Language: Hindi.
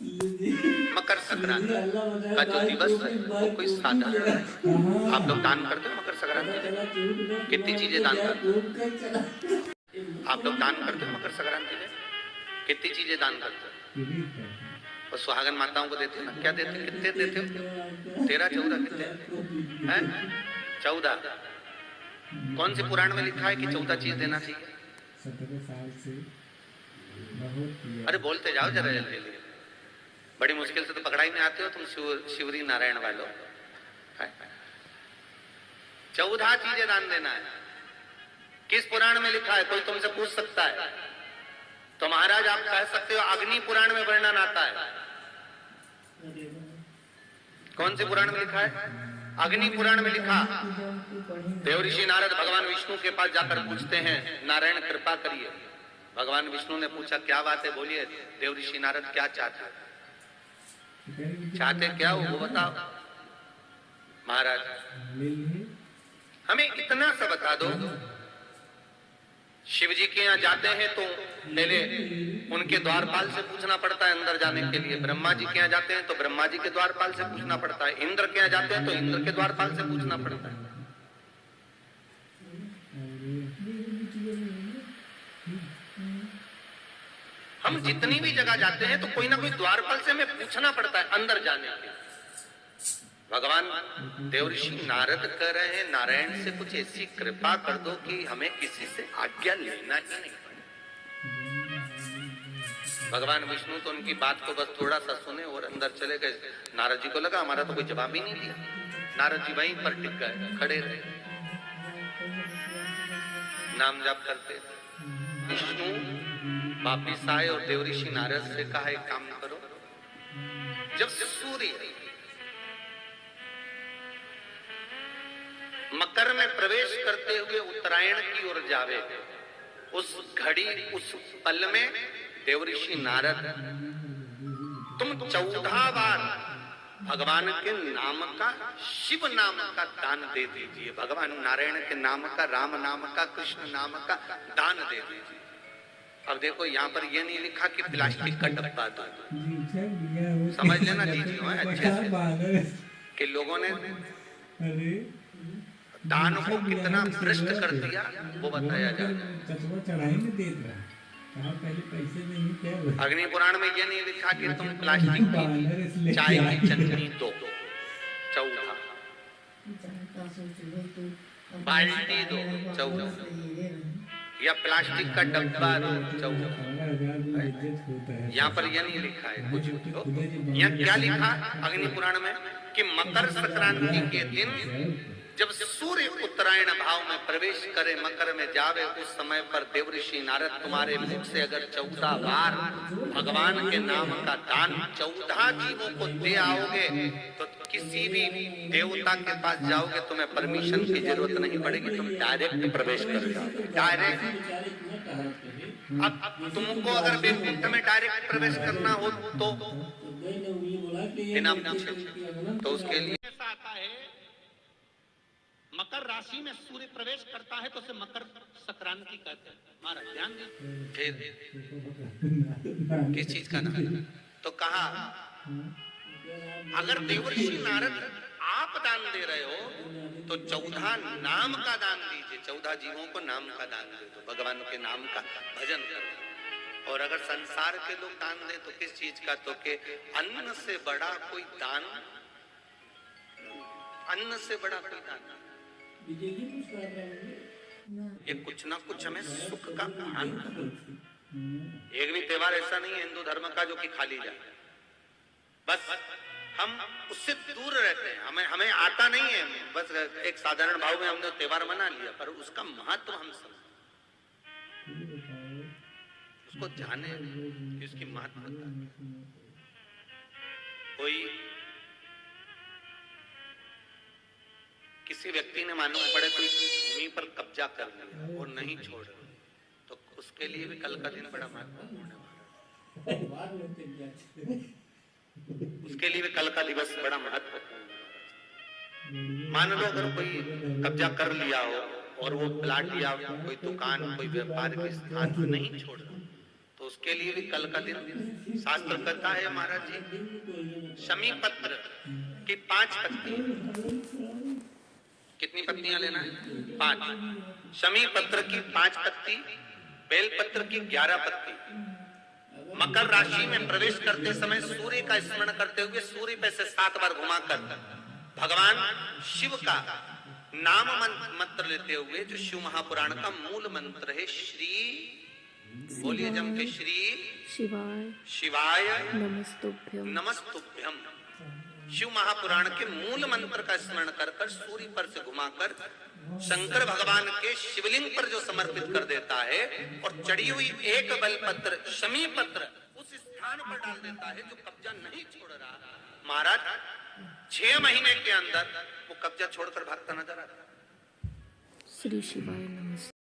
मकर संक्रांति का जो दिवस है वो कोई साधारण है। आप लोग दान करते हो मकर संक्रांति में? कितनी चीजें दान करते हो? आप लोग दान करते हो मकर संक्रांति में? कितनी चीजें दान करते हो? और सुहागन माताओं को देते हो ना? क्या देते हो? कितने देते हो? 13-14 कितने हैं? 14। कौन से पुराण में लिखा है कि 14 चीज देना चाहिए? 17 साल से अरे बोलते जाओ जरा जल्दी। बड़ी मुश्किल से तो पकड़ा ही नहीं आते हो तुम शिवरी नारायण वालों। 14 चीजें दान देना है। किस पुराण में लिखा है? कोई तुमसे पूछ सकता है तो महाराज आप कह सकते हो अग्नि पुराण में वर्णन आता है। कौन से पुराण में लिखा है? अग्नि पुराण में लिखा। देवऋषि नारद भगवान विष्णु के पास जाकर पूछते हैं नारायण कृपा करिए। भगवान विष्णु ने पूछा क्या बात है, बोलिए। देवऋषि नारद क्या चाहते क्या हो वो बताओ महाराज। हमें इतना सा बता दो। शिव जी के यहाँ जाते हैं तो पहले उनके द्वारपाल से पूछना पड़ता है अंदर जाने के लिए। ब्रह्मा जी के यहाँ जाते हैं तो ब्रह्मा जी के द्वारपाल से पूछना पड़ता है। इंद्र के यहाँ जाते हैं तो इंद्र के द्वारपाल से पूछना पड़ता है। हम जितनी भी जगह जाते हैं तो कोई ना कोई द्वारपाल से हमें पूछना पड़ता है अंदर जाने के लिए। भगवान देवऋषि नारद कह रहे हैं नारायण से कुछ ऐसी कृपा कर दो कि हमें किसी से आज्ञा लेना ही नहीं पड़े। भगवान विष्णु तो उनकी बात को बस थोड़ा सा सुने और अंदर चले गए। नारद जी को लगा हमारा तो कोई जवाब ही नहीं दिया। नारद जी वहीं पर टिक गए, खड़े रहे, नाम जाप करते। विष्णु वापिस आए और देवऋषि नारद से कहा एक काम करो, जब सूर्य मकर में प्रवेश करते हुए उत्तरायण की ओर जावे, उस घड़ी उस पल में देवऋषि नारद तुम 14 बार भगवान के नाम का, शिव नाम का दान दे दीजिए। भगवान नारायण के नाम का, राम नाम का, कृष्ण नाम का दान दे दीजिए। अब देखो यहाँ पर ये नहीं लिखा कि प्लास्टिक का डब्बा दो, समझ लेना जी अच्छे से कि लोगों ने दान को कितना भ्रष्ट कर दिया वो बताया जा रहा है। अग्नि पुराण में ये नहीं लिखा कि तुम प्लास्टिक की चाय की चटनी दो 14, बाल्टी दो 14, या प्लास्टिक का डब्बा दो 14। यहाँ पर यह नहीं लिखा है कुछ। यहाँ क्या लिखा अग्नि पुराण में कि मकर संक्रांति के दिन जब सूर्य उत्तरायण भाव में प्रवेश करे, मकर में जावे, उस समय पर देवऋषि नारद तुम्हारे मुख से अगर 14 बार भगवान के नाम का दान 14 जीवों को दे आओगे तो किसी भी देवता के पास जाओगे तुम्हें परमिशन की जरूरत नहीं पड़ेगी, तुम डायरेक्ट प्रवेश कर जाओगे। डायरेक्ट। अब तुमको अगर वैकुंठ में डायरेक्ट प्रवेश करना हो तो बिना पूछे, तो उसके लिए ऐसा आता है मकर राशि में सूर्य प्रवेश करता है तो उसे मकर संक्रांति कहते हैं। हमारा ध्यान दीजिए किस चीज का नाम। तो कहा अगर देवऋषि नारद आप दान दे रहे हो तो 14 नाम का दान दीजिए। 14 जीवों को नाम का दान दे दो, भगवान के नाम का भजन करो। और अगर संसार के लोग दान दे तो किस चीज का, तो के अन्न से बड़ा कोई दान, अन्न से बड़ा कोई दान ये कुछ ना कुछ हमें सुख का आनंद। एक भी त्योहार ऐसा नहीं है हिंदू धर्म का जो कि खाली जाए, बस हम उससे दूर रहते हैं। हमें आता नहीं है, बस एक साधारण भाव में हमने त्योहार मना लिया, पर उसका महत्व हम समझ, उसको जाने कि उसकी महत्वता। कोई किसी व्यक्ति ने मालूम पड़े कोई भूमि पर कब्जा कर लिया और नहीं छोड़, तो उसके लिए भी कल का दिन बड़ा महत्वपूर्ण है। उसके लिए भी कल का दिवस बड़ा महत्वपूर्ण है। मान लो अगर कोई कब्जा कर लिया हो और वो प्लाट या कोई दुकान, कोई व्यापार के स्थान नहीं छोड़ रहा, तो उसके लिए भी कल का दिन शास्त्र कहता है महाराज जी, शमी पत्र की 5 पत्ती, कितनी पत्तियां लेना है? 5। शमी पत्र की 5 पत्ती, बेल पत्र की 11 पत्ती। मकर राशि में प्रवेश करते समय सूर्य का स्मरण करते हुए सूर्य पे से 7 बार घुमाकर भगवान शिव का नाम मंत्र लेते हुए, जो शिव महापुराण का मूल मंत्र है, श्री, बोलिए जम के, श्री शिवाय शिवाय नमस्तुभ्यम नमस्तुभ्यम। शिव महापुराण के मूल मंत्र का स्मरण कर कर सूर्य पर से घुमाकर शंकर भगवान के शिवलिंग पर जो समर्पित कर देता है और चढ़ी हुई एक बेलपत्र शमी पत्र उस स्थान पर डाल देता है जो कब्जा नहीं छोड़ रहा, महाराज 6 महीने के अंदर वो कब्जा छोड़कर भागता नजर आता है। श्री शिवाय नमस्तुभ्यम।